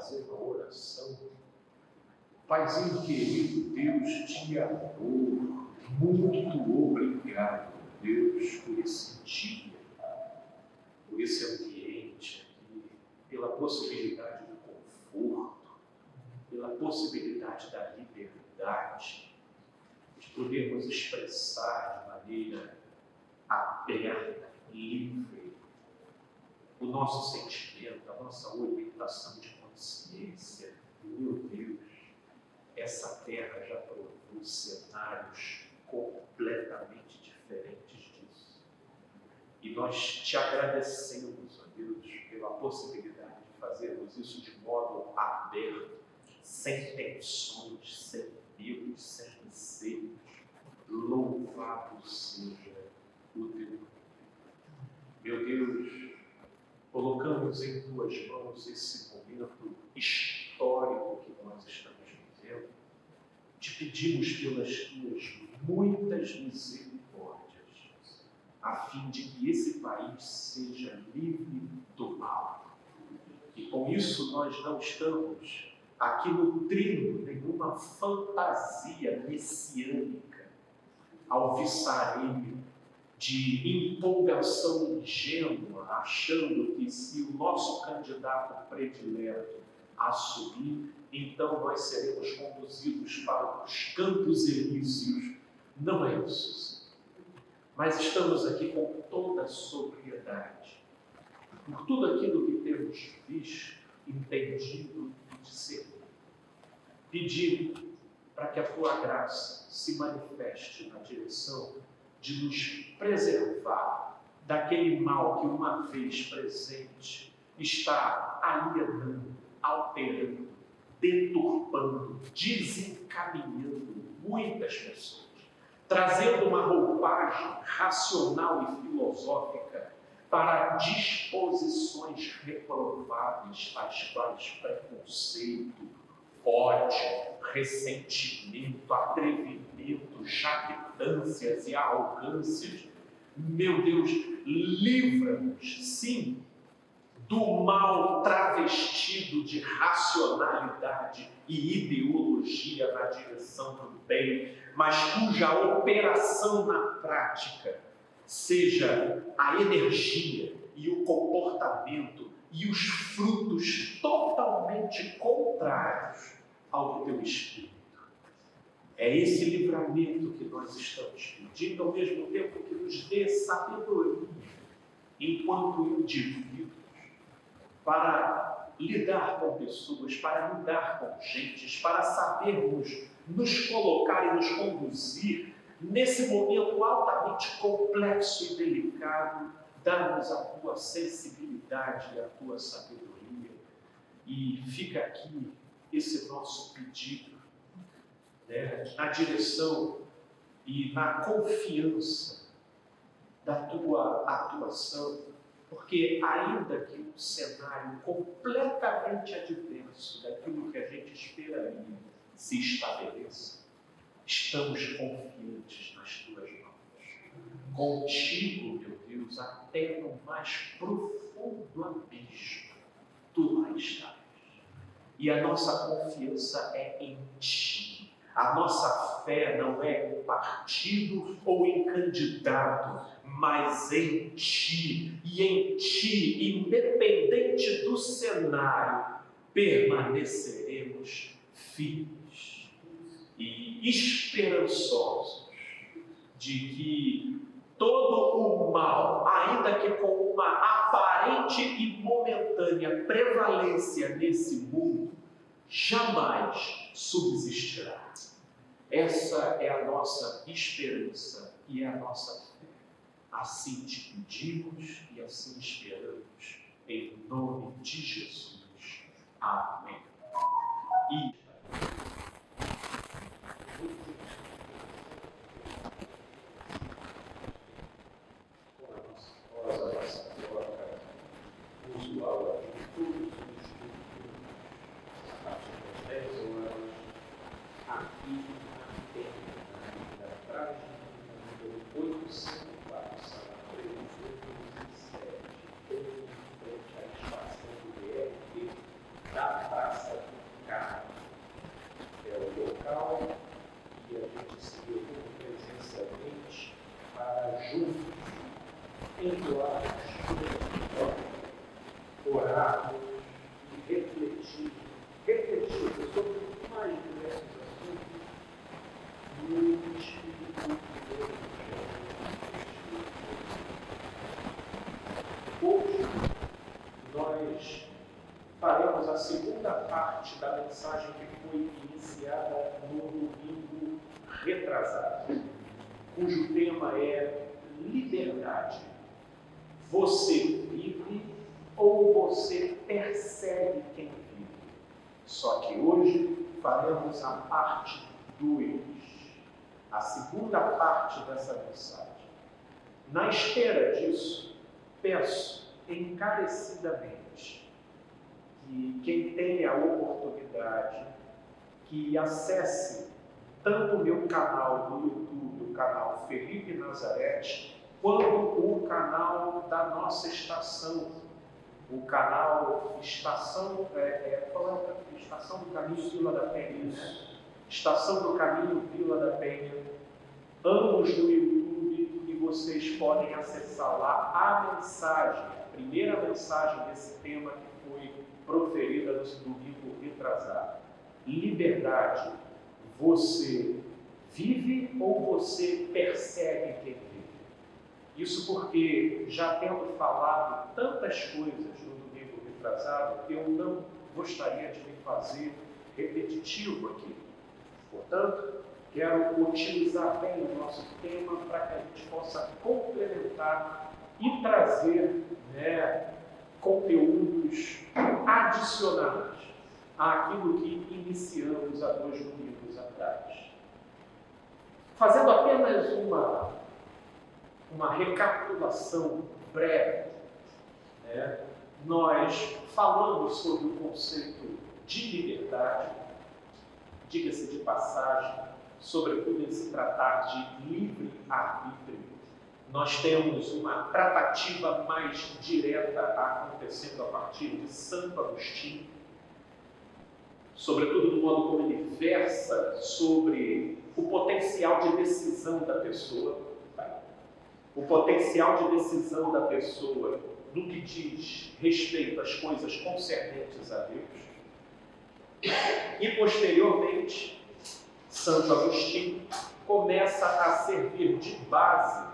fazer uma oração. Paizinho querido, Deus te adoro. Muito obrigado, Deus, por esse dia, por esse ambiente aqui, pela possibilidade do conforto, pela possibilidade da liberdade, de podermos expressar de maneira aberta, livre, o nosso sentimento, a nossa orientação de consciência. Meu Deus, essa terra já provou cenários completamente diferentes disso. E nós te agradecemos, ó Deus, pela possibilidade de fazermos isso de modo aberto, sem tensões, sem medos, sem receios. Louvado seja o teu nome. Meu Deus, colocamos em tuas mãos esse momento histórico que nós estamos vivendo. Te pedimos pelas tuas muitas misericórdias, a fim de que esse país seja livre do mal. E com isso nós não estamos aqui nutrindo nenhuma fantasia messiânica, alvissareio, de empolgação ingênua, achando que se o nosso candidato predileto assumir, então nós seremos conduzidos para os campos elíseos. Não é isso, Senhor. Mas estamos aqui com toda a sobriedade, por tudo aquilo que temos visto, entendido e discernido, pedindo para que a tua graça se manifeste na direção de nos preservar daquele mal que, uma vez presente, está alienando, alterando, deturpando, desencaminhando muitas pessoas, trazendo uma roupagem racional e filosófica para disposições reprováveis, tais quais preconceito, ódio, ressentimento, atrevimento, jactâncias e arrogâncias. Meu Deus, livra-nos, sim, do mal travestido de racionalidade e ideologia na direção do bem, mas cuja operação na prática seja a energia e o comportamento e os frutos totalmente contrários ao do teu Espírito. É esse livramento que nós estamos pedindo, ao mesmo tempo que nos dê sabedoria enquanto indivíduos para lidar com pessoas, para lidar com gentes, para sabermos nos colocar e nos conduzir nesse momento altamente complexo e delicado. Dá-nos a tua sensibilidade e a tua sabedoria. E fica aqui esse nosso pedido, na direção e na confiança da tua atuação, porque ainda que um cenário completamente adverso daquilo que a gente esperaria se estabeleça, estamos confiantes nas tuas mãos. Contigo, meu Deus, até no mais profundo abismo, tu lá estás. E a nossa confiança é em ti. A nossa fé não é em partido ou em candidato, mas em ti. E em ti, independente do cenário, permaneceremos firmes e esperançosos de que todo o mal, ainda que com uma aparente e momentânea prevalência nesse mundo, jamais subsistirá. Essa é a nossa esperança e é a nossa fé. Assim te pedimos e assim esperamos, em nome de Jesus. Amém. E usual de todos os estudos, a partir das 10 horas, aqui na Terra, atrás do número 804, sala 317, em frente à estação do BRT da Praça juntos, entoarmos, orarmos e refletir sobre os mais diversos assuntos no Espírito de Deus. Hoje, nós faremos a segunda parte da mensagem que foi iniciada no domingo retrasado, cujo tema é liberdade. Você vive ou você persegue quem vive? Só que hoje faremos a parte 2, a segunda parte dessa mensagem. Na espera disso, peço encarecidamente que quem tenha a oportunidade que acesse tanto o meu canal no YouTube, o canal Felipe Nazarete, quanto o canal da nossa estação, o canal Estação do Caminho Vila da Penha, né? Estação do Caminho Vila da Penha, ambos no YouTube, e vocês podem acessar lá a mensagem, a primeira mensagem desse tema que foi proferida no domingo retrasado. Liberdade. Você vive ou você persegue quem vive? Isso porque, já tendo falado tantas coisas no domingo retrasado, eu não gostaria de me fazer repetitivo aqui. Portanto, quero utilizar bem o nosso tema para que a gente possa complementar e trazer, conteúdos adicionais àquilo que iniciamos há 2 domingos atrás. Fazendo apenas uma recapitulação breve, nós falamos sobre o conceito de liberdade, diga-se de passagem, sobretudo em se tratar de livre-arbítrio. Nós temos uma tratativa mais direta acontecendo a partir de Santo Agostinho, sobretudo do modo como ele versa sobre o potencial de decisão da pessoa, o potencial de decisão da pessoa no que diz respeito às coisas concernentes a Deus. E, posteriormente, Santo Agostinho começa a servir de base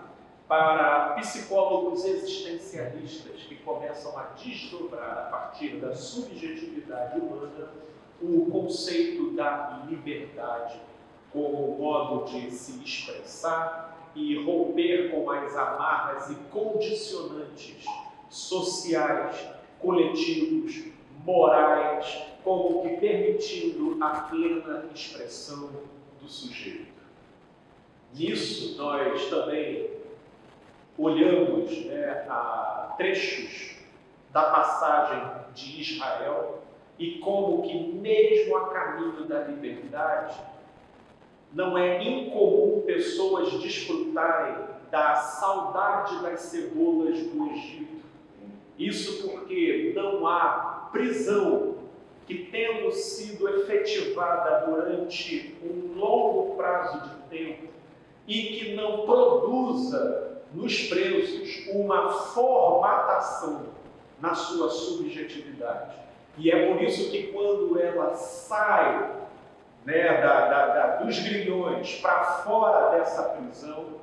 para psicólogos existencialistas que começam a desdobrar, a partir da subjetividade humana, o conceito da liberdade como modo de se expressar e romper com as amarras e condicionantes sociais, coletivos, morais, como que permitindo a plena expressão do sujeito. Nisso, nós também olhamos a trechos da passagem de Israel e como que, mesmo a caminho da liberdade, não é incomum pessoas desfrutarem da saudade das cebolas do Egito. Isso porque não há prisão que, tendo sido efetivada durante um longo prazo de tempo e que não produza nos presos uma formatação na sua subjetividade. E é por isso que, quando ela sai dos grilhões para fora dessa prisão,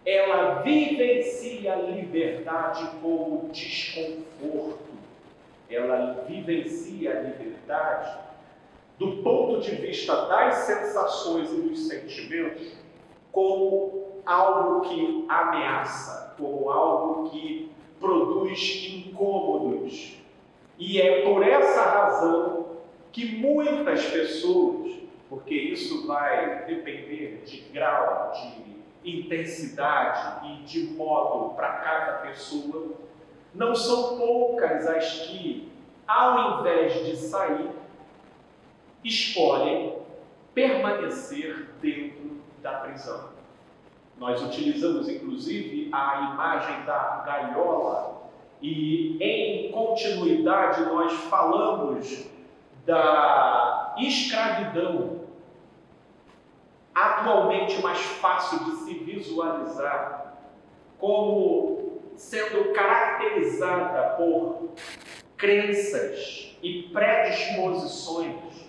ela vivencia a liberdade como desconforto. Ela vivencia a liberdade do ponto de vista das sensações e dos sentimentos como algo que ameaça, como algo que produz incômodos. E é por essa razão que muitas pessoas, porque isso vai depender de grau, de intensidade e de modo para cada pessoa, não são poucas as que, ao invés de sair, escolhem permanecer dentro da prisão. Nós utilizamos, inclusive, a imagem da gaiola e, em continuidade, nós falamos da escravidão, atualmente mais fácil de se visualizar, como sendo caracterizada por crenças e predisposições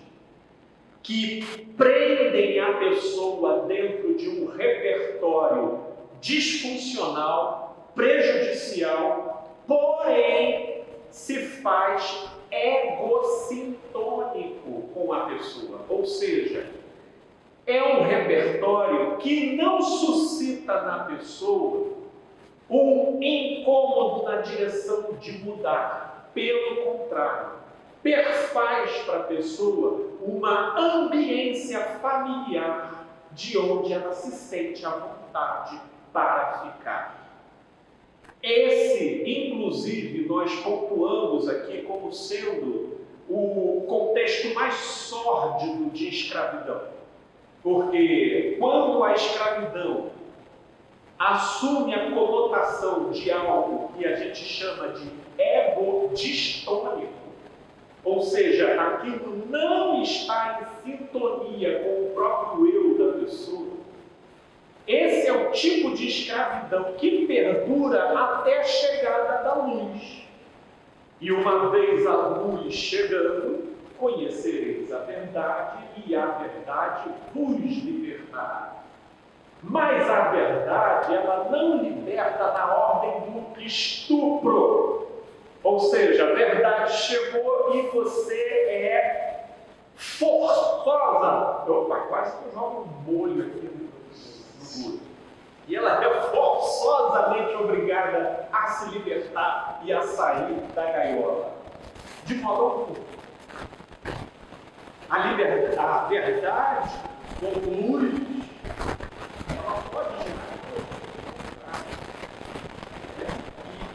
que prendem a pessoa dentro de um repertório disfuncional, prejudicial, porém se faz egocintônico com a pessoa. Ou seja, é um repertório que não suscita na pessoa um incômodo na direção de mudar. Pelo contrário, perfaz para a pessoa uma ambiência familiar de onde ela se sente à vontade para ficar. Esse, inclusive, nós pontuamos aqui como sendo o contexto mais sórdido de escravidão. Porque quando a escravidão assume a conotação de algo que a gente chama de ego-distônico, ou seja, aquilo não está em sintonia com o próprio eu da pessoa, esse é o tipo de escravidão que perdura até a chegada da luz. E uma vez a luz chegando, conhecereis a verdade e a verdade vos libertará. Mas a verdade, ela não liberta na ordem do estupro. Ou seja, a verdade chegou e você é forçosa. Opa, quase que eu jogo um molho aqui no burro. E ela é forçosamente obrigada a se libertar e a sair da gaiola. De modo algum. A verdade conclui. Ela pode gerar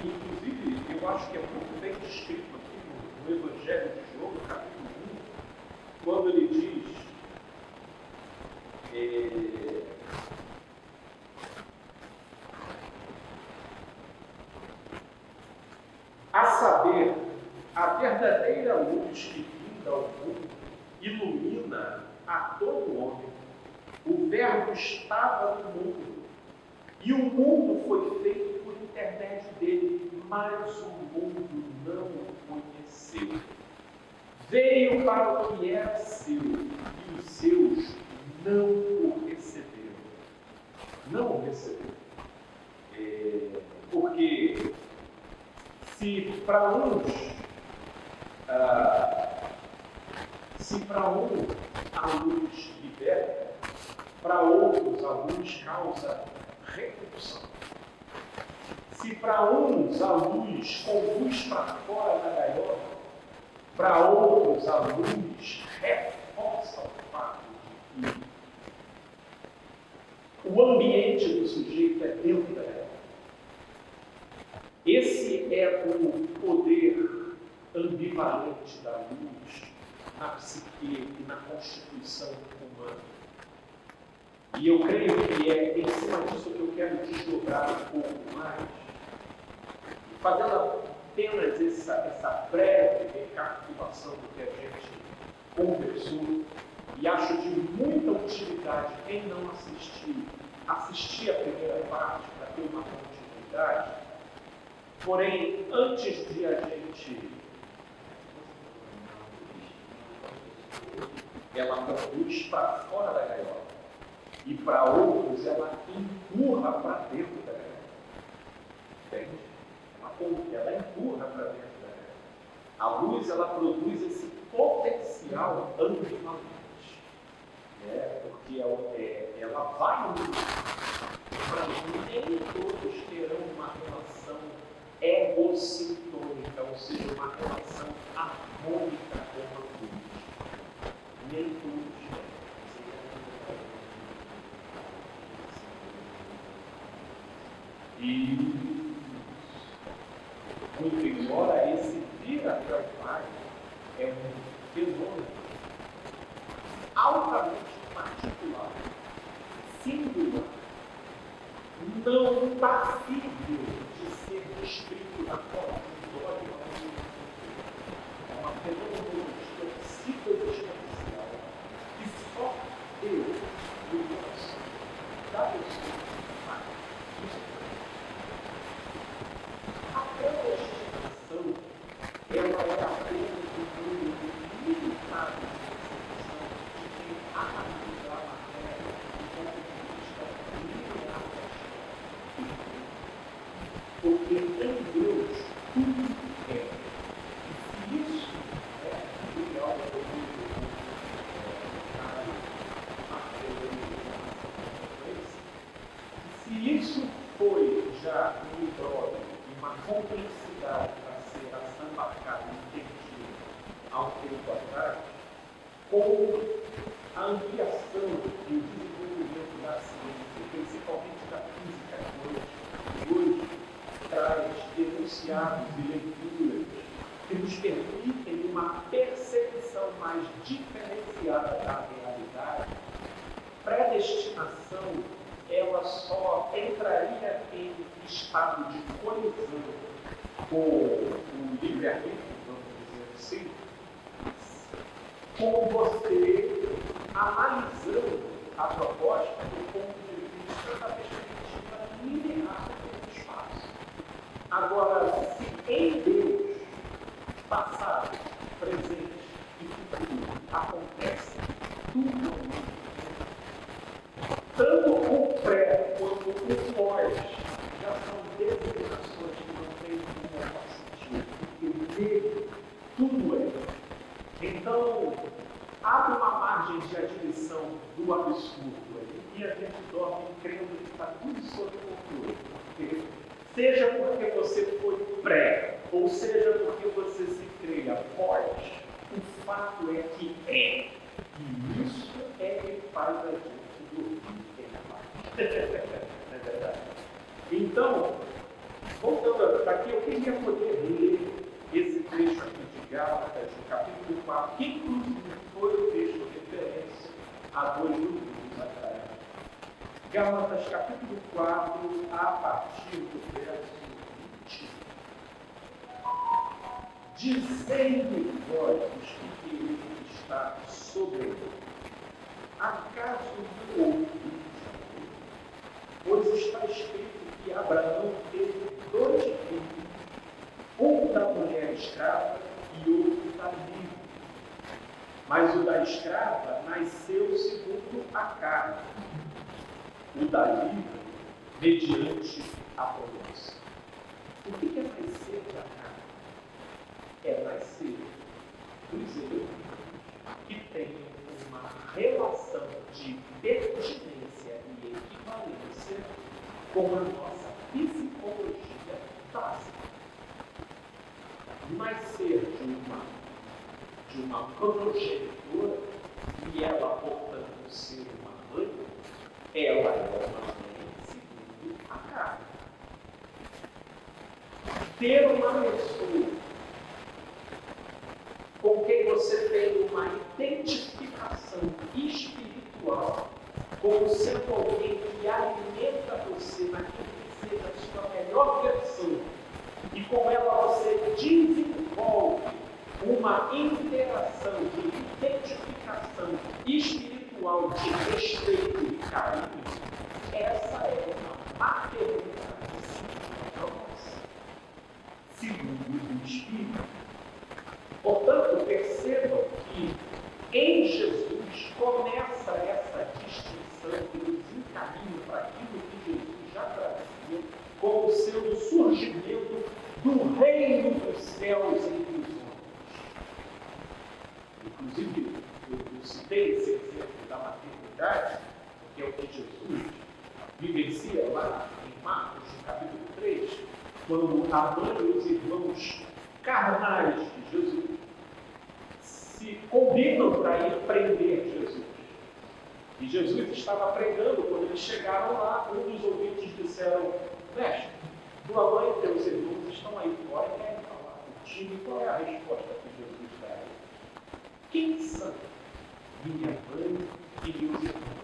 inclusive, eu acho que é muito bem descrito aqui no Evangelho de João, no capítulo 1, quando ele diz a saber, a verdadeira luz que vinda ao mundo ilumina a todo homem. O Verbo estava no mundo, e o mundo foi feito por intermédio dele, mas o mundo não o conheceu. Veio para o que era seu, e os seus não o receberam. Não o receberam. Porque se para uns a luz liberta, para outros a luz causa repulsão. Se para uns a luz conduz para fora da gaiola, para outros a luz reforça o fato de que o ambiente do sujeito é dentro da gaiola. Esse é o poder ambivalente da luz na psique e na constituição humana. E eu creio que é em cima disso que eu quero desdobrar um pouco mais, fazendo apenas essa breve recapitulação do que a gente conversou, e acho de muita utilidade quem não assistiu, assistir a primeira parte para ter uma continuidade. Porém, antes de a gente ela conduz para fora da gaiola, e para outros ela empurra para dentro da gaiola. Entende? Ela empurra para dentro da gaiola. A luz, ela produz esse potencial ambivalente. Porque ela vai para nem todos terão uma relação egocintônica, ou seja, uma relação harmônica com a luz. Nem todos têm. E muito embora esse vir até o Pai é um fenômeno altamente particular, singular, não passível de ser descrito na forma de dogma, é uma fenomenologia psicoexistencial que só Deus, no coração da pessoa, faz. Porque em Deus tudo é. E se isso é algo que eu se isso foi já um imbróglio e uma complexidade para ser embarcada e entendida há um tempo atrás, com a ampliação e o desenvolvimento da ciência, principalmente da física, que hoje traz enunciados e leituras que nos permitem uma percepção mais diferenciada da realidade, predestinação ela só entraria em estado de colisão com o livre-arbítrio, vamos dizer assim, com você analisando a proposta do ponto de vista da perspectiva linear do espaço. Agora, se em Deus, passado, presente e futuro acontece tudo, tanto o pré quanto o pós já são designações que não têm o menor sentido, porque nele tudo é. Então, abre uma margem de admissão do absurdo aí, e a gente dorme crendo que está tudo sob controle. Porque, seja porque você foi pré, ou seja porque você se creia pós, o fato é que é. E isso é que faz a gente dormir. Não é verdade? Então, voltando aqui, eu queria poder ler esse trecho aqui de Gálatas, no capítulo 4, que inclusive foi o texto de referência a 2 domingos atrás. Gálatas, capítulo 4, a partir do verso 20. Dizendo vós os que quereis estar sobre ele, acaso do outro, pois está escrito que Abraão teve 2 filhos, um da mulher escrava e outro da livre. Mas o da escrava nasceu segundo a carne, o da livre mediante a promessa. O que é nascer da carne? É nascer dos elementos que têm uma relação de pertinência e equivalência com a nossa psicologia básica. Nascer de uma progenitora e ela, portanto, ser uma mãe, ela é uma mãe segundo a carne. Ter uma pessoa com quem você tem uma identificação espiritual, como sendo alguém que alimenta você naquilo que seja a sua melhor versão, e com ela você desenvolve uma interação de identificação espiritual, de respeito e carinho, essa é uma maternidade segundo o Espírito. Portanto, percebam que em Jesus começa essa distinção que nos encaminha para aquilo que Jesus já trazia como sendo o surgimento do reino dos céus entre os homens. Inclusive, eu citei esse exemplo da maternidade, que é o que Jesus vivencia lá em Marcos, no capítulo 3, quando a mãe e os irmãos carnais de Jesus se combinam para ir prender Jesus. E Jesus estava pregando, quando eles chegaram lá, um dos ouvintes disseram: mestre, tua mãe e teus irmãos estão aí fora e querem falar contigo. E qual é a resposta que Jesus dá a eles? Quem são minha mãe e meus irmãos,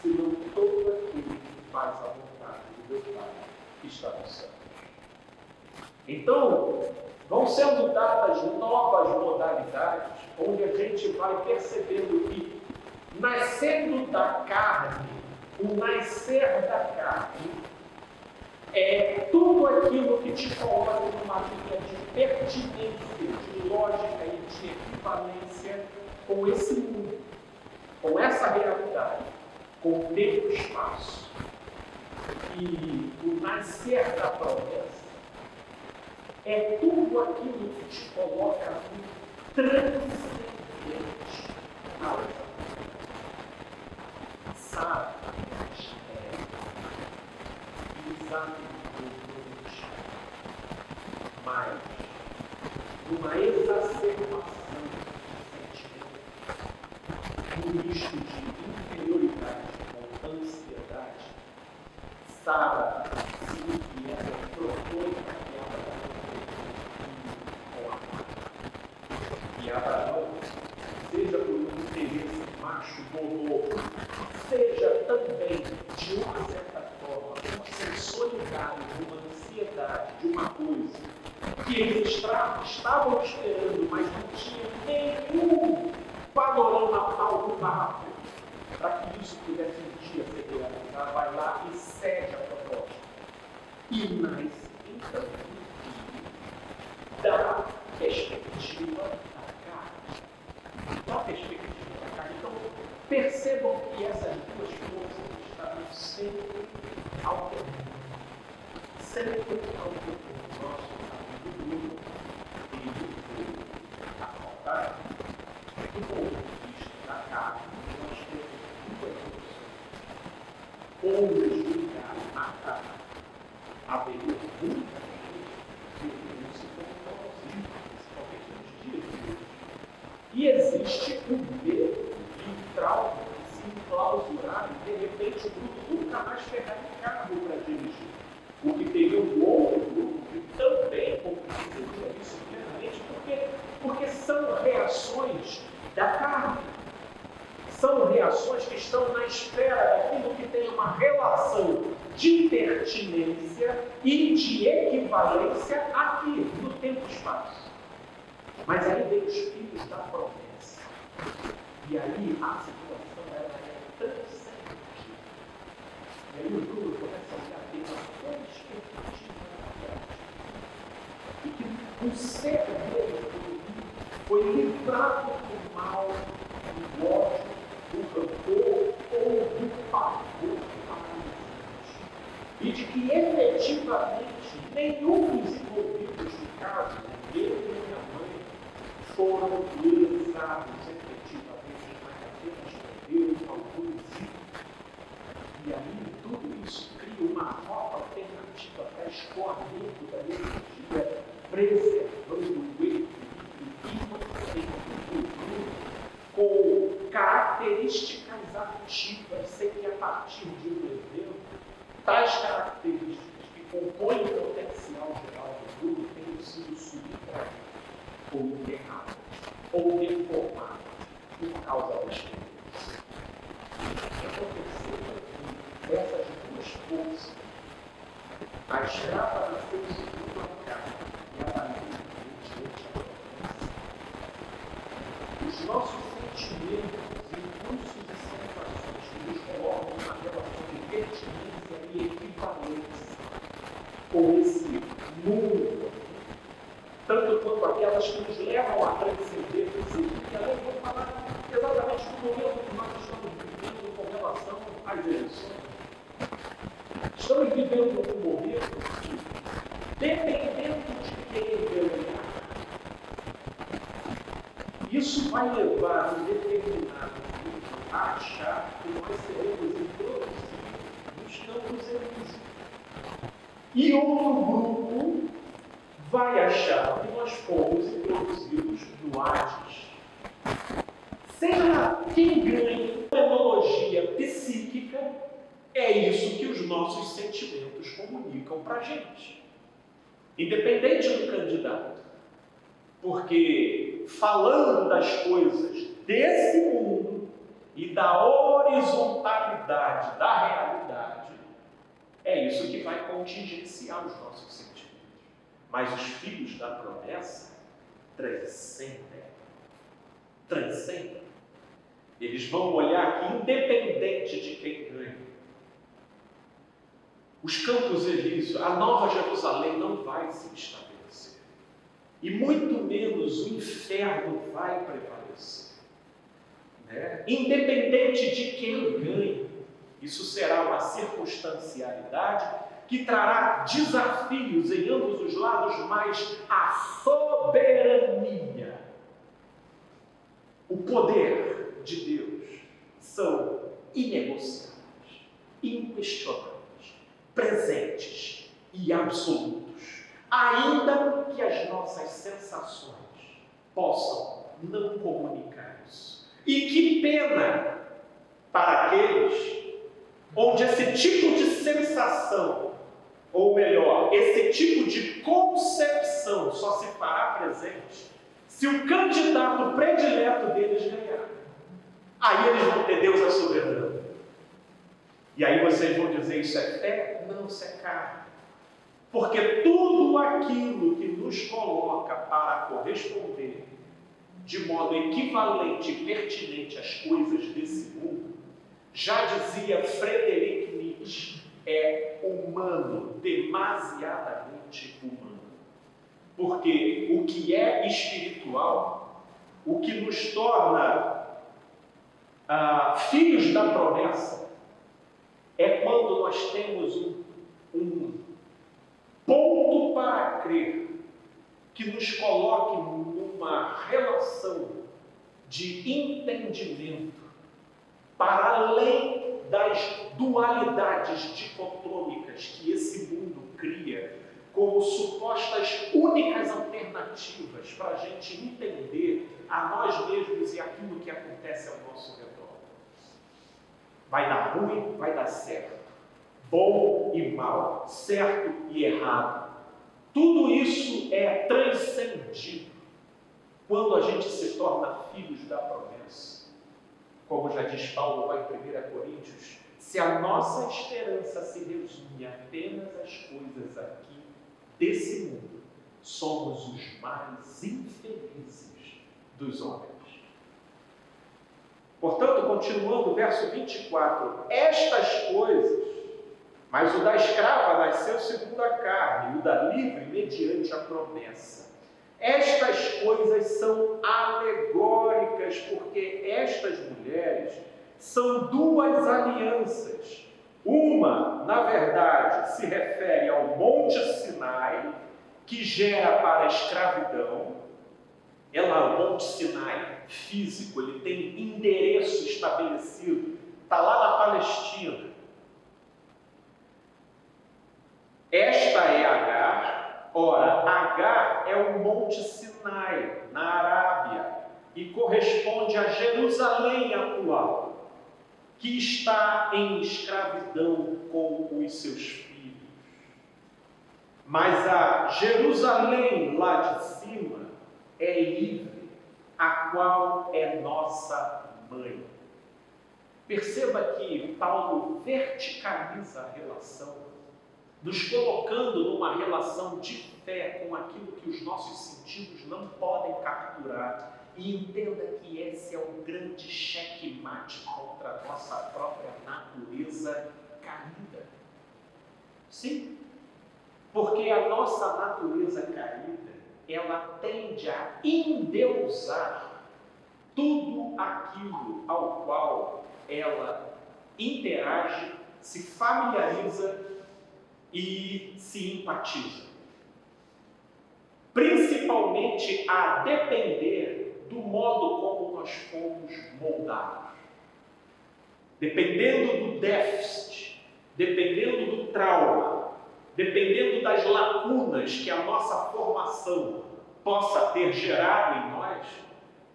senão todo aquele que faz a vontade do meu Pai que está no céu? Então, vão sendo dadas novas modalidades, onde a gente vai percebendo que, nascendo da carne, o nascer da carne, é tudo aquilo que te coloca numa linha de pertinência, de lógica e de equivalência com esse mundo, com essa realidade, com o tempo e espaço. E o nascer da promessa é tudo aquilo que te coloca no transcendente à outra. Sabe, exatamente, mas uma exacerbação de sentimento, um misto de inferioridade com ansiedade, Sara se inquieta, propõe que Abraão, seja por um interesse macho bonobo, seja também de uma certa forma, uma sensualidade, uma ansiedade de uma coisa que eles estavam esperando, mas não tinha nenhum panorama palpável para que isso pudesse um dia ser realizado. Vai lá e cede a proposta. E nasce então da perspectiva da carne. Da perspectiva da carne. Então, percebam que essas duas forças estavam sempre alternando. Sempre alternando. Nosso amigo Bruno, ele foi a faltar do ponto de vista da carne, nós temos duas opções. Ou nos ligar a carne, haveria muita gente que não se conhece, principalmente nos dias de hoje. E existe o medo e o trauma de se enclausurar e de repente o grupo nunca mais pegar em carro para dirigir. Porque teria um outro grupo que também compreenderia isso plenamente, porque são reações da carne. São reações que estão na esfera daquilo que tem uma relação de pertinência e de equivalência aqui, no tempo e espaço. Mas aí vem os filhos da promessa. E aí a situação ela é transcendente. E aí o Bruno começa a olhar bem uma perspectiva da prática. E que o ser dele foi livrado do mal, do ódio, do rancor ou do pavor paralisante. E de que efetivamente nenhum dos envolvidos no caso, ele e minha mãe, foram lesados efetivamente, mas apenas perderam alguns itens. E aí tudo isso cria uma nova alternativa para escoamento da energia, preservando o equilíbrio com características ativas, sem que a partir de um evento, tais características que compõem o potencial geral do grupo tenham sido subtraídas, ou enterradas, ou deformadas por causa da experiência. Então perceba que essas duas forças, a escrava nasceu segundo a carne e a barriga diante da promessa. Os nossos sentimentos, impulsos e sensações que nos colocam numa relação de pertinência e equivalência com esse mundo, tanto quanto aquelas que nos levam a transcender esse mundo, que aliás vou falar exatamente do momento que nós estamos vivendo com relação às eleições. Estamos vivendo um momento que, dependendo de quem ganhar, isso vai levar um determinado grupo a achar que nós seremos introduzidos nos campos elíseos. E outro grupo vai achar que nós fomos introduzidos no Hades. Seja quem ganhe fenomenologia psíquica, é isso que os nossos sentimentos comunicam para a gente. Independente do candidato. Porque falando das coisas desse mundo e da horizontalidade da realidade, é isso que vai contingenciar os nossos sentimentos. Mas os filhos da promessa transcendem. Eles vão olhar que, independente de quem ganha, os campos elíseos, a Nova Jerusalém não vai se estabelecer. E muito menos o inferno vai prevalecer. Né? Independente de quem ganhe, isso será uma circunstancialidade que trará desafios em ambos os lados, mas a soberania, o poder de Deus são inegociáveis, inquestionáveis, presentes e absolutos, ainda que as nossas sensações possam não comunicar isso. E que pena para aqueles onde esse tipo de sensação, ou melhor, esse tipo de concepção só se fará presente se o candidato predileto deles ganhar. Aí eles vão ter Deus é soberano. E aí vocês vão dizer, isso é fé? Não, isso é carne. Porque tudo aquilo que nos coloca para corresponder de modo equivalente e pertinente às coisas desse mundo, já dizia Friedrich Nietzsche, é humano, demasiadamente humano. Porque o que é espiritual, o que nos torna filhos da promessa, é quando nós temos um ponto para crer que nos coloque numa relação de entendimento para além das dualidades dicotômicas que esse mundo cria como supostas únicas alternativas para a gente entender a nós mesmos e aquilo que acontece ao nosso redor. Vai dar ruim, vai dar certo. Bom e mal, certo e errado. Tudo isso é transcendido quando a gente se torna filhos da promessa. Como já diz Paulo lá em 1 Coríntios, se a nossa esperança se resume apenas às coisas aqui desse mundo, somos os mais infelizes dos homens. Portanto, continuando o verso 24, estas coisas, mas o da escrava nasceu segundo a carne, e o da livre mediante a promessa. Estas coisas são alegóricas, porque estas mulheres são duas alianças. Uma, na verdade, se refere ao Monte Sinai, que gera para a escravidão. É lá o Monte Sinai físico, ele tem endereço estabelecido, está lá na Palestina. Esta é Agar. Ora, Agar é o Monte Sinai, na Arábia, e corresponde a Jerusalém atual, que está em escravidão com os seus filhos. Mas a Jerusalém lá de cima é livre, a qual é nossa mãe. Perceba que Paulo verticaliza a relação, nos colocando numa relação de fé com aquilo que os nossos sentidos não podem capturar. E entenda que esse é um grande checkmate contra a nossa própria natureza caída. Sim, porque a nossa natureza caída, ela tende a endeusar tudo aquilo ao qual ela interage, se familiariza e se empatiza. Principalmente a depender do modo como nós fomos moldados. Dependendo do déficit, dependendo do trauma, dependendo das lacunas que a nossa formação possa ter gerado em nós,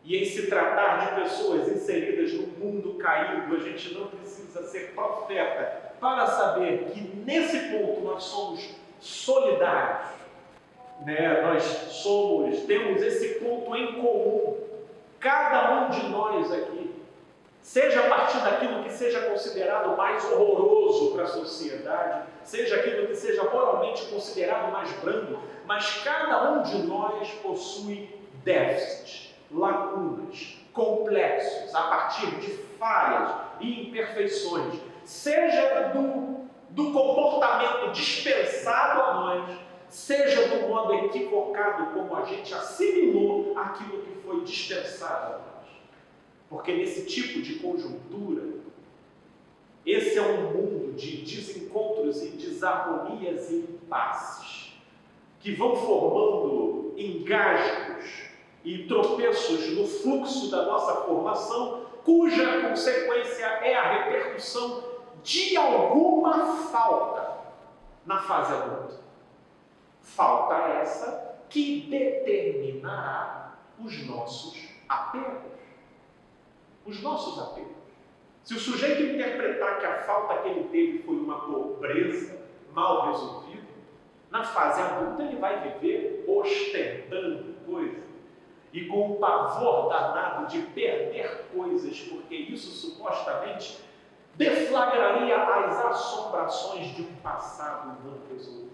e em se tratar de pessoas inseridas no mundo caído, a gente não precisa ser profeta para saber que nesse ponto nós somos solidários, Nós temos esse ponto em comum, cada um de nós aqui, seja a partir daquilo que seja considerado mais horroroso para a sociedade, seja aquilo que seja moralmente considerado mais brando, mas cada um de nós possui déficit, lacunas, complexos, a partir de falhas e imperfeições, seja do comportamento dispensado a nós, seja do modo equivocado como a gente assimilou aquilo que foi dispensado a nós. Porque nesse tipo de conjuntura, Esse é um mundo de desencontros e desarmonias e impasses, que vão formando engasgos e tropeços no fluxo da nossa formação, cuja consequência é a repercussão de alguma falta na fase adulta. Falta essa que determinará os nossos apegos. Os nossos apegos. Se o sujeito interpretar que a falta que ele teve foi uma pobreza mal resolvida, na fase adulta ele vai viver ostentando coisas e com o pavor danado de perder coisas, porque isso supostamente deflagraria as assombrações de um passado não resolvido.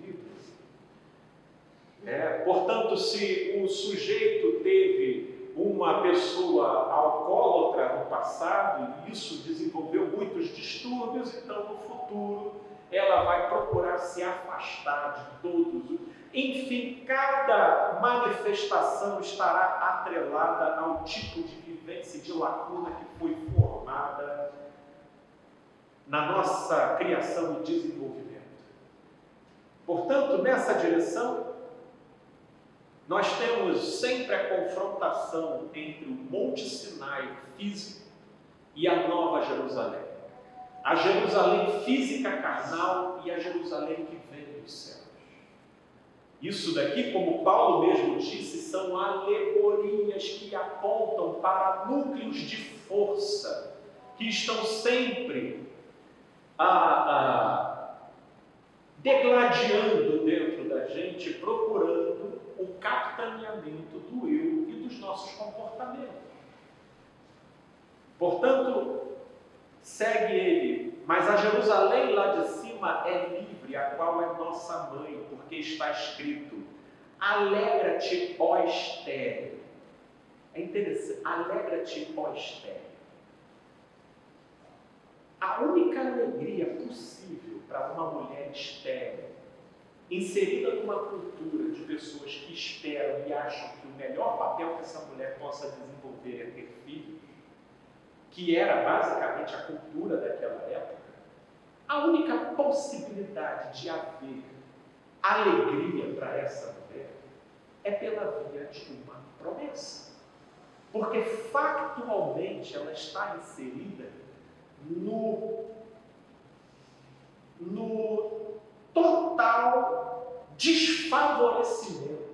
Portanto, se o sujeito teve uma pessoa alcoólatra no passado e isso desenvolveu muitos distúrbios, então no futuro ela vai procurar se afastar de todos. Enfim, cada manifestação estará atrelada ao tipo de vivência de lacuna que foi formada na nossa criação e desenvolvimento. Portanto, nessa direção, nós temos sempre a confrontação entre o Monte Sinai físico e a Nova Jerusalém. A Jerusalém física carnal e a Jerusalém que vem dos céus. Isso daqui, como Paulo mesmo disse, são alegorias que apontam para núcleos de força que estão sempre degladiando dentro da gente, procurando o capitaneamento do eu e dos nossos comportamentos. Portanto, segue ele, mas a Jerusalém lá de cima é livre, a qual é nossa mãe, porque está escrito: alegra-te, ó estéril. É interessante, alegra-te, ó estéril. A única alegria possível para uma mulher estéril, inserida numa cultura de pessoas que esperam e acham que o melhor papel que essa mulher possa desenvolver é ter filhos, que era basicamente a cultura daquela época, a única possibilidade de haver alegria para essa mulher é pela via de uma promessa. Porque factualmente ela está inserida no total desfavorecimento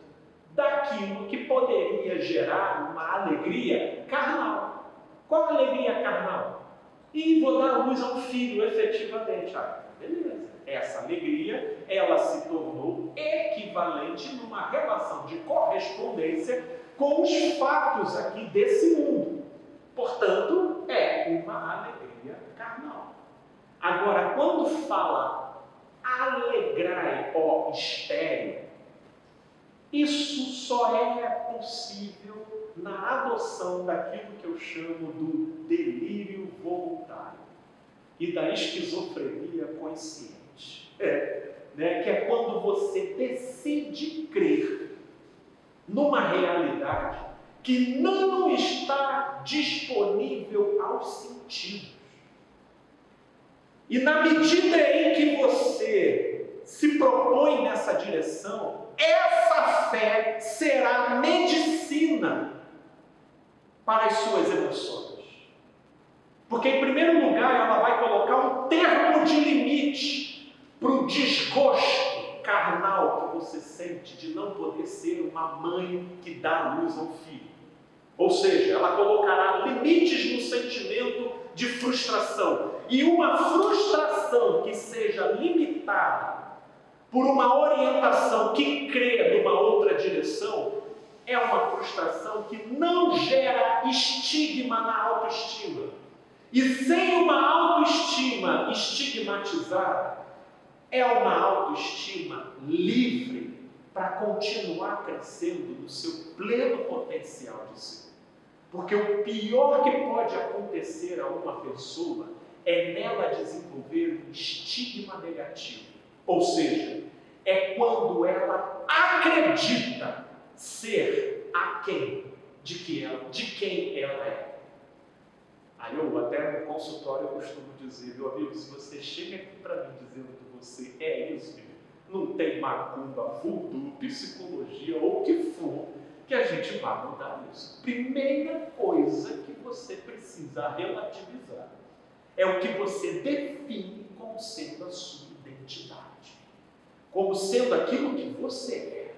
daquilo que poderia gerar uma alegria carnal. Qual a alegria carnal? E vou dar luz a um filho, efetivamente. Beleza. Essa alegria, ela se tornou equivalente numa relação de correspondência com os fatos aqui desse mundo. Portanto, é uma alegria carnal. Agora, quando fala alegrai, ó estéril, isso só é possível na adoção daquilo que eu chamo do delírio voluntário e da esquizofrenia consciente. Que é quando você decide crer numa realidade que não está disponível aos sentidos. E na medida em que você se propõe nessa direção, essa fé será medicina para as suas emoções. Porque, em primeiro lugar, ela vai colocar um termo de limite para o desgosto carnal que você sente de não poder ser uma mãe que dá luz ao filho. Ou seja, ela colocará limites no sentimento de frustração. E uma frustração que seja limitada por uma orientação que crê numa outra direção é uma frustração que não gera estigma na autoestima. E sem uma autoestima estigmatizada, é uma autoestima livre para continuar crescendo no seu pleno potencial de ser. Porque o pior que pode acontecer a uma pessoa é nela desenvolver um estigma negativo. Ou seja, é quando ela acredita ser aquém de quem ela é. Aí eu até no consultório eu costumo dizer, meu amigo, se você chega aqui para mim dizendo que você é isso, não tem macumba, voodoo, psicologia ou o que for, que a gente vai mudar isso. Primeira coisa que você precisa relativizar é o que você define como sendo a sua identidade, como sendo aquilo que você é.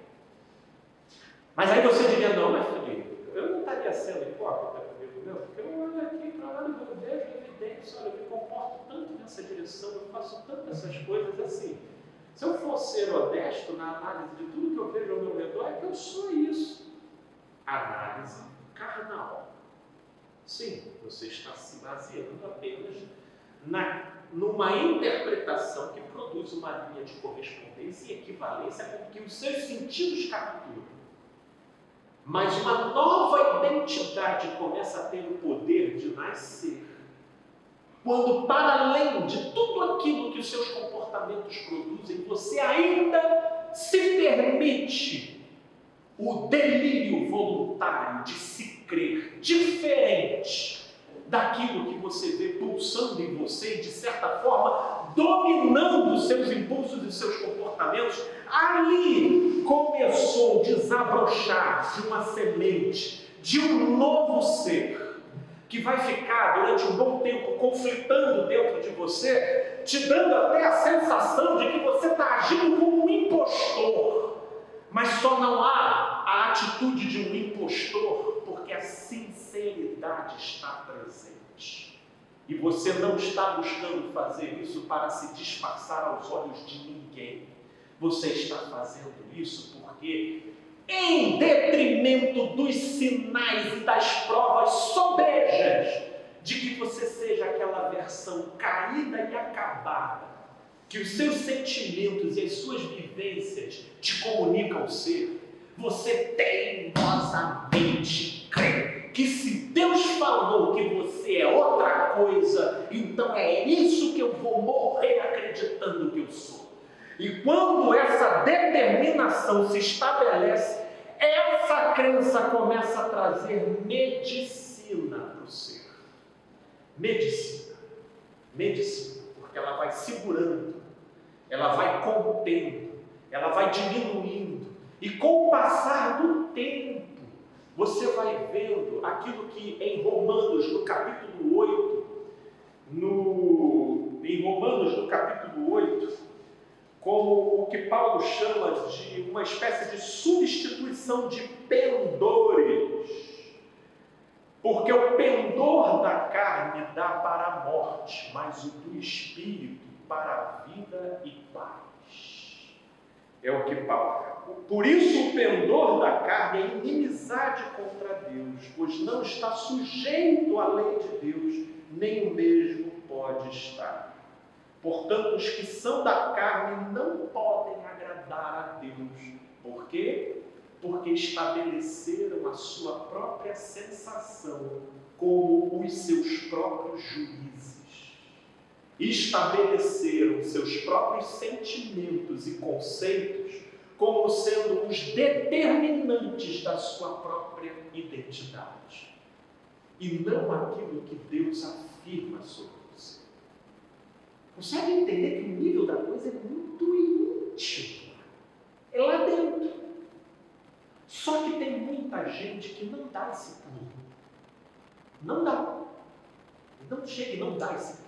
Mas aí você diria, não, mas Felipe, eu não estaria sendo hipócrita comigo mesmo, porque eu olho aqui para lá e eu vejo evidência, olha, eu me comporto tanto nessa direção, eu faço tanto essas coisas assim. Se eu for ser honesto na análise de tudo que eu vejo ao meu redor, é que eu sou isso. Análise carnal. Sim, você está se baseando apenas numa interpretação que produz uma linha de correspondência e equivalência com que os seus sentidos capturam. Mas uma nova identidade começa a ter o poder de nascer quando, para além de tudo aquilo que os seus comportamentos produzem, você ainda se permite o delírio voluntário de se crer diferente daquilo que você vê pulsando em você e, de certa forma, dominando os seus impulsos e seus comportamentos. Ali começou a desabrochar de uma semente, de um novo ser, que vai ficar durante um bom tempo conflitando dentro de você, te dando até a sensação de que você está agindo como um impostor. Mas só não há a atitude de um impostor porque a sinceridade está presente. E você não está buscando fazer isso para se disfarçar aos olhos de ninguém. Você está fazendo isso porque, em detrimento dos sinais e das provas sobejas de que você seja aquela versão caída e acabada, que os seus sentimentos e as suas vivências te comunicam ser, você teimosamente crê que se Deus falou que você é outra coisa, então é isso que eu vou morrer acreditando que eu sou. E quando essa determinação se estabelece, essa crença começa a trazer medicina para o ser. Medicina, porque ela vai segurando, ela vai contendo, ela vai diminuindo, e com o passar do tempo, você vai vendo aquilo que em Romanos, no capítulo 8, como o que Paulo chama de uma espécie de substituição de pendores. Porque o pendor da carne dá para a morte, mas o do espírito para a vida e paz. É o que Paulo. Por isso o pendor da carne é inimizade contra Deus, pois não está sujeito à lei de Deus, nem o mesmo pode estar. Portanto, os que são da carne não podem agradar a Deus. Por quê? Porque estabeleceram a sua própria sensação como os seus próprios juízes. Estabeleceram seus próprios sentimentos e conceitos como sendo os determinantes da sua própria identidade. E não aquilo que Deus afirma sobre você. Consegue entender que o nível da coisa é muito íntimo? É lá dentro. Só que tem muita gente que não dá esse pulo. Não dá. Não chega e não dá esse pulo.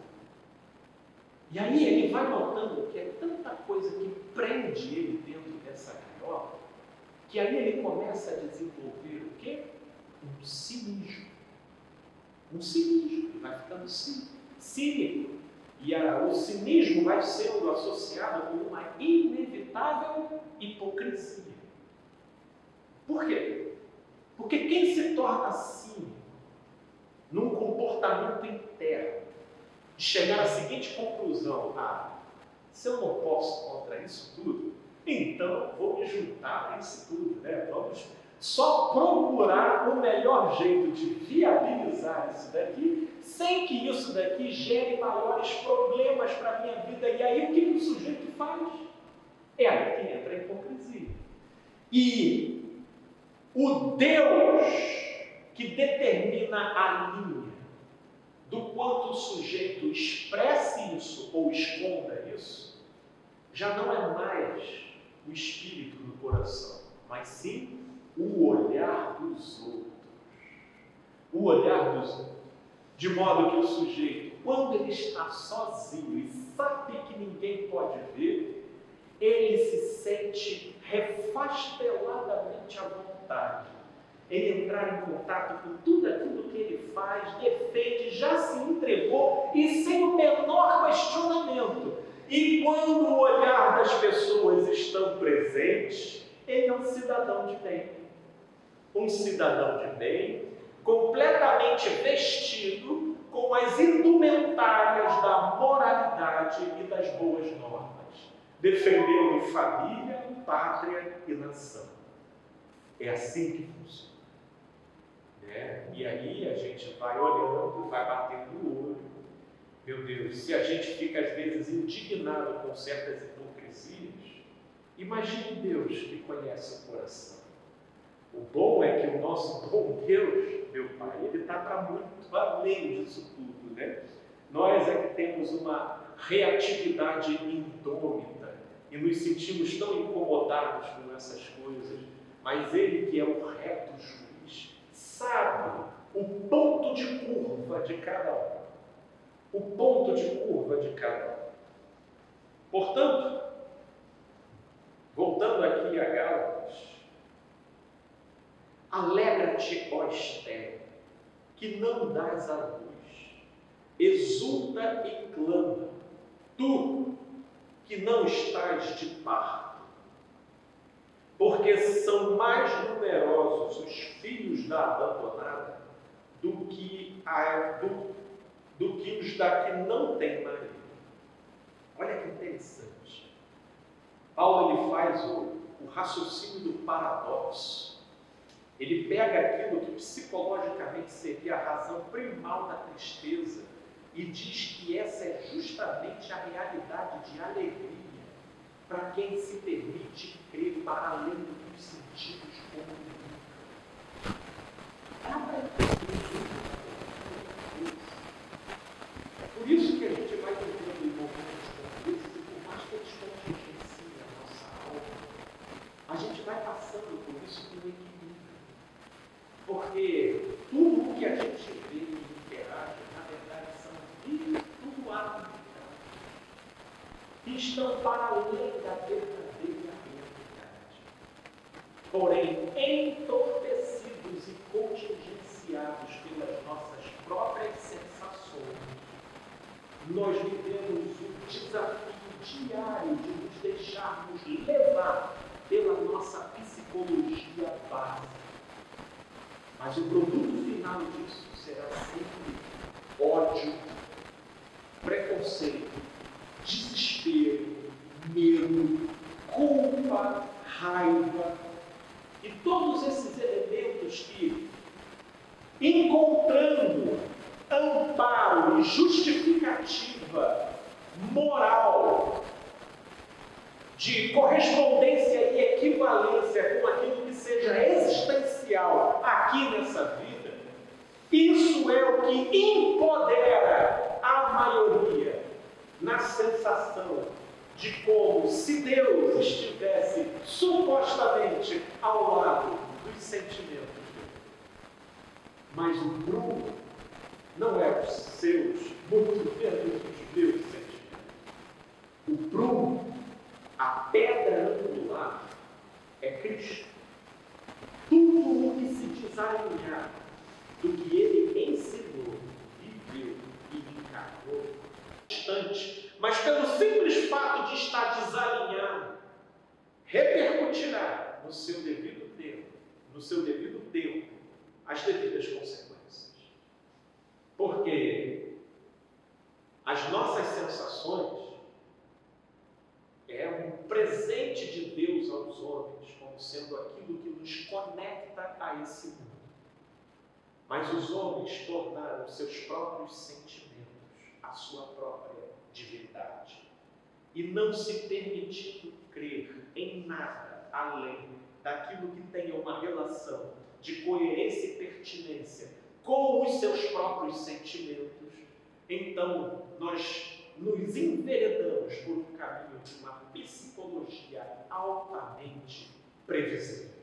E aí ele vai notando que é tanta coisa que prende ele dentro dessa gaiola, que aí ele começa a desenvolver o quê? Um cinismo. Um cinismo. Ele vai ficando cínico. E o cinismo vai sendo associado com uma inevitável hipocrisia. Por quê? Porque quem se torna cínico num comportamento interno, de chegar à seguinte conclusão: se eu não posso contra isso tudo, então vou me juntar a isso tudo, né? Vamos só procurar o melhor jeito de viabilizar isso daqui, sem que isso daqui gere maiores problemas para a minha vida. E aí o que o sujeito faz? É aí que entra a hipocrisia. E o Deus que determina a linha do enquanto o sujeito expresse isso ou esconda isso, já não é mais o espírito no coração, mas sim o olhar dos outros. O olhar dos outros. De modo que o sujeito, quando ele está sozinho e sabe que ninguém pode ver, ele se sente refasteladamente à vontade em entrar em contato com tudo aquilo que ele faz, defende, já se entregou e sem o menor questionamento. E quando o olhar das pessoas estão presentes, ele é um cidadão de bem. Um cidadão de bem, completamente vestido com as indumentárias da moralidade e das boas normas, defendendo família, pátria e nação. É assim que funciona. E aí a gente vai olhando, vai batendo o olho. Meu Deus, se a gente fica às vezes indignado com certas hipocrisias, imagine Deus que conhece o coração. O bom é que o nosso bom Deus, meu Pai, Ele está para muito além disso tudo, né? Nós é que temos uma reatividade indômita e nos sentimos tão incomodados com essas coisas, mas Ele, que é o reto juiz, sabe o ponto de curva de cada um. O ponto de curva de cada um. Portanto, voltando aqui a Gálatas, alegra-te, ó estéril, que não dás à luz, exulta e clama, tu que não estás de parto, porque são mais numerosos os filhos da abandonada do que os da que não tem marido. Olha que interessante. Paulo ele faz o raciocínio do paradoxo. Ele pega aquilo que psicologicamente seria a razão primal da tristeza e diz que essa é justamente a realidade de alegria para quem se permite crer para além dos sentidos comuns. É por isso que a gente vai vivendo em momentos como esse, e por mais que eles contingenciem a nossa alma, a gente vai passando por isso com equilíbrio. Porque tudo o que a gente vê e interage, na verdade, são virtualidades que estão para além da verdadeira realidade. Porém, entorpecidos e contingenciados pelas nossas próprias sensações, nós vivemos o desafio diário de nos deixarmos levar pela nossa psicologia básica. Mas o produto final disso será sempre ódio, preconceito, desespero, medo, culpa, raiva e todos esses elementos que, encontrando amparo e justificativa moral de correspondência e equivalência com aquilo que seja existencial aqui nessa vida, isso é o que empodera a maioria na sensação de como se Deus estivesse supostamente ao lado dos sentimentos dele. Mas o Bruno não é os seus, muito menos os meus sentimentos. O Bruno, a pedra angular, é Cristo. Tudo o que se desalinhar do que ele ensinou, viveu e encarnou, mas pelo simples fato de estar desalinhado, repercutirá no seu devido tempo, as devidas consequências. Porque as nossas sensações é um presente de Deus aos homens, como sendo aquilo que nos conecta a esse mundo. Mas os homens tornaram seus próprios sentimentos a sua própria divindade. E não se permitindo crer em nada além daquilo que tenha uma relação de coerência e pertinência com os seus próprios sentimentos, então nós nos enveredamos por um caminho de uma psicologia altamente previsível.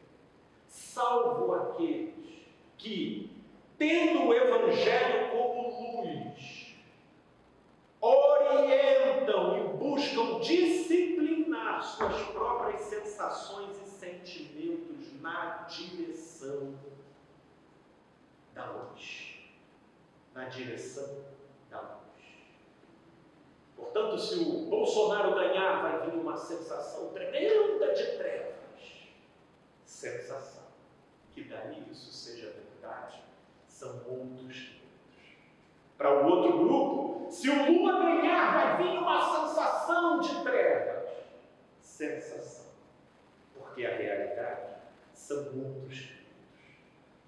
Salvo aqueles que, tendo o Evangelho como luz, orientam e buscam disciplinar suas próprias sensações e sentimentos na direção da luz. Na direção da luz. Portanto, se o Bolsonaro ganhar, vai vir uma sensação tremenda de trevas. Sensação. Que daí isso seja verdade, são outros 500. Para o outro grupo, se o Lula ganhar, vai vir uma sensação de trevas. Sensação. Porque a realidade são outros 500.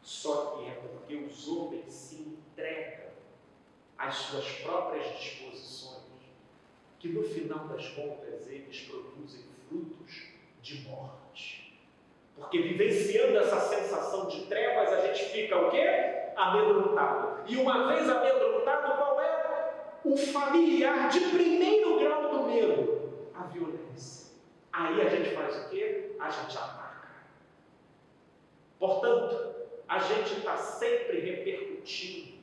Só que é porque os homens se entregam às suas próprias disposições, que no final das contas eles produzem frutos de morte. Porque vivenciando essa sensação de trevas, a gente fica o quê? Amedrontado. E uma vez amedrontado, qual é o familiar de primeiro grau do medo? A violência. Aí a gente faz o quê? A gente ataca. Portanto, a gente está sempre repercutindo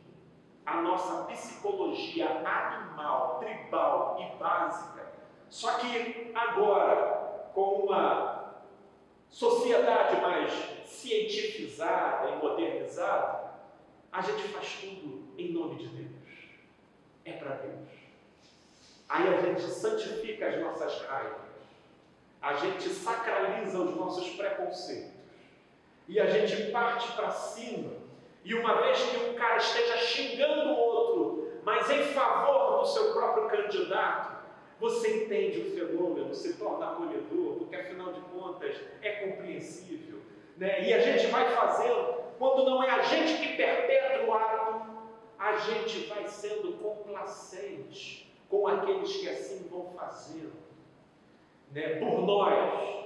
a nossa psicologia animal, tribal e básica. Só que agora, com uma sociedade mais cientificada e modernizada, a gente faz tudo em nome de Deus. É para Deus. Aí a gente santifica as nossas raivas. A gente sacraliza os nossos preconceitos. E a gente parte para cima. E uma vez que um cara esteja xingando o outro, mas em favor do seu próprio candidato, você entende o fenômeno, se torna acolhedor, porque afinal de contas é compreensível, né? E a gente vai fazendo, quando não é a gente que perpetra o ato, a gente vai sendo complacente com aqueles que assim vão fazendo, né? Por nós,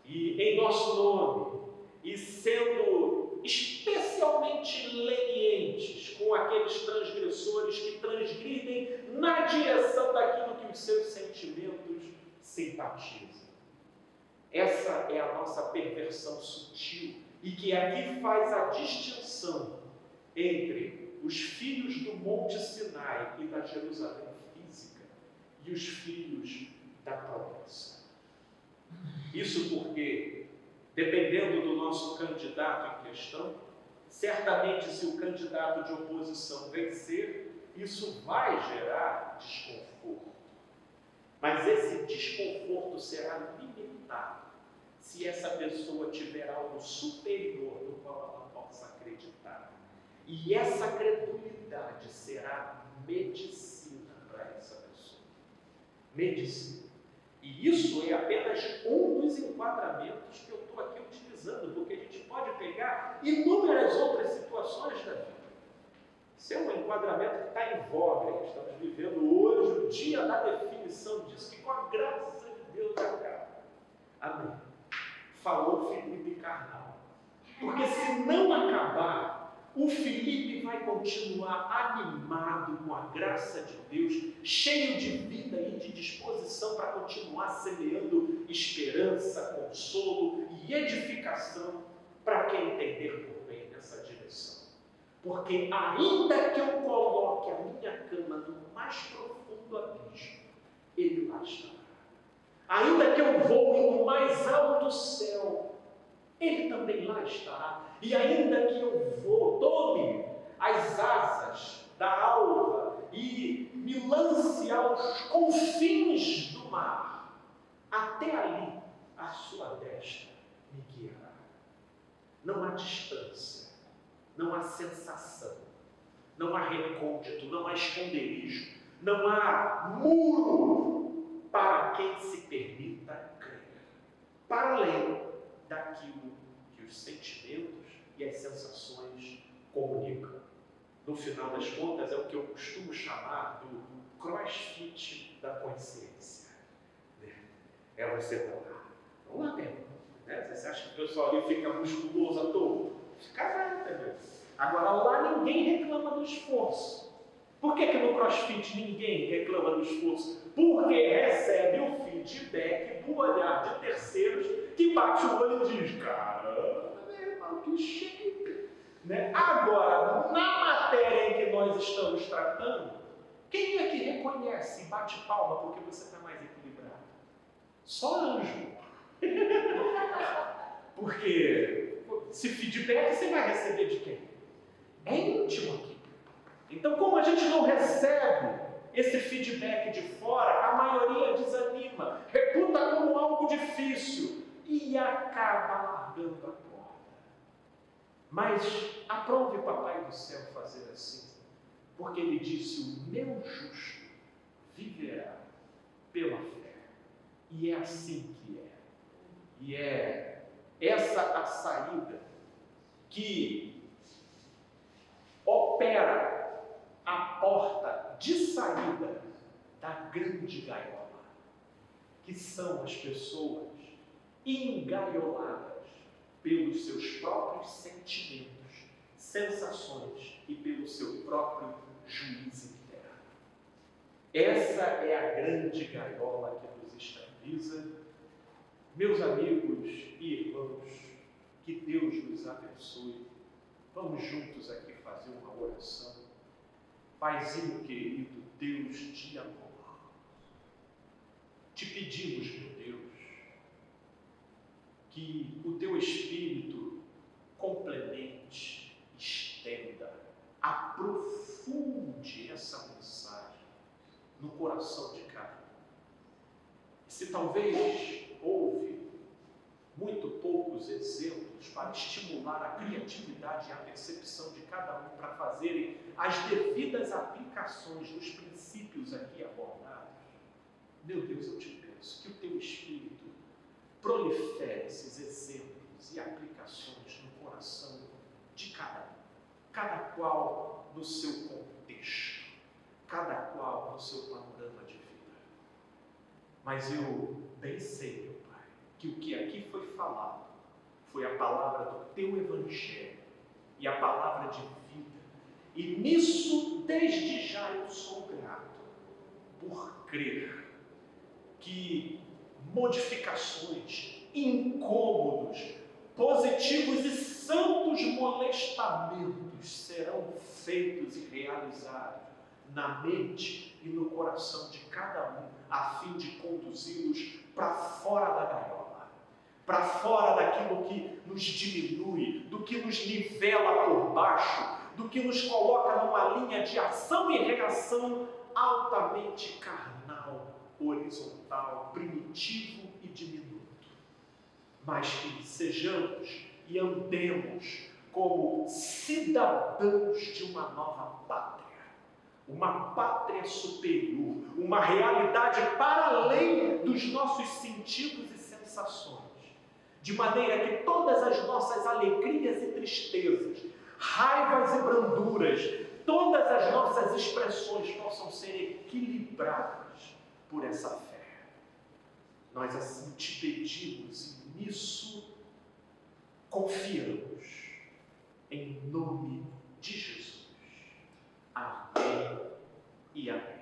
e em nosso nome, e sendo especialmente lenientes com aqueles transgressores que transgridem na direção daquilo que os seus sentimentos simpatizam. Essa é a nossa perversão sutil e que aqui faz a distinção entre os filhos do Monte Sinai e da Jerusalém física e os filhos da promessa. Isso porque, dependendo do nosso candidato em questão, certamente se o candidato de oposição vencer, isso vai gerar desconforto. Mas esse desconforto será limitado se essa pessoa tiver algo superior no qual ela possa acreditar. E essa credulidade será medicina para essa pessoa. Medicina. E isso é apenas um dos enquadramentos que eu estou aqui utilizando, porque a gente pode pegar inúmeras outras situações da vida. Isso é um enquadramento que está em voga. Estamos vivendo hoje o dia da definição disso, que com a graça de Deus acaba. Amém. Falou Felipe Carnal. Porque se não acabar, o Felipe vai continuar animado com a graça de Deus, cheio de vida e de disposição para continuar semeando esperança, consolo e edificação para quem entender por bem nessa direção. Porque ainda que eu coloque a minha cama no mais profundo abismo, Ele lá estará. Ainda que eu voe no mais alto céu, Ele também lá estará. E ainda que eu tome as asas da alva e me lance aos confins do mar, até ali a sua destra me guiará. Não há distância, não há sensação, não há recôndito, não há esconderijo, não há muro para quem se permita crer, para além daquilo que os sentimentos e as sensações comunicam. No final das contas, é o que eu costumo chamar do crossfit da consciência. É você estar lá. Vamos lá mesmo. Né? Você acha que o pessoal ali fica musculoso à toa? Fica nada, meu. Agora lá ninguém reclama do esforço. Por que no CrossFit ninguém reclama do esforço? Porque recebe o feedback do olhar de terceiros que bate o olho e diz: caramba, meu irmão, que shape! Né? Agora, na matéria em que nós estamos tratando, quem é que reconhece e bate palma porque você está mais equilibrado? Só anjo. Porque esse feedback você vai receber de quem? É íntimo aqui. Então, como a gente não recebe esse feedback de fora, a maioria desanima, reputa como algo difícil e acaba largando a corda. Mas aprove o Papai do Céu fazer assim, porque ele disse: o meu justo viverá pela fé. E é assim que é. E é essa a saída que opera a porta de saída da grande gaiola, que são as pessoas engaioladas pelos seus próprios sentimentos, sensações e pelo seu próprio juízo interno. Essa é a grande gaiola que nos escraviza. Meus amigos e irmãos, que Deus nos abençoe. Vamos juntos aqui fazer uma oração. Paizinho querido, Deus de amor, te pedimos, meu Deus, que o teu Espírito complemente, estenda, aprofunde essa mensagem no coração de cada um. E se talvez houve muito poucos exemplos para estimular a criatividade e a percepção de cada um para fazerem as devidas aplicações dos princípios aqui abordados, meu Deus, eu te peço que o teu Espírito prolifere esses exemplos e aplicações no coração de cada qual no seu contexto, cada qual no seu panorama de vida. Mas eu bem sei, meu Pai, que o que aqui foi falado foi a palavra do teu Evangelho e a palavra de vida. E nisso, desde já, eu sou grato por crer que modificações, incômodos, positivos e santos molestamentos serão feitos e realizados na mente e no coração de cada um, a fim de conduzi-los para fora da gaiola, para fora daquilo que nos diminui, do que nos nivela por baixo, do que nos coloca numa linha de ação e reação altamente carnal, horizontal, primitivo e diminuto. Mas que sejamos e andemos como cidadãos de uma nova pátria, uma pátria superior, uma realidade para além dos nossos sentidos e sensações, de maneira que todas as nossas alegrias e tristezas, raivas e branduras, todas as nossas expressões possam ser equilibradas por essa fé. Nós assim te pedimos e nisso confiamos, em nome de Jesus. Amém e amém.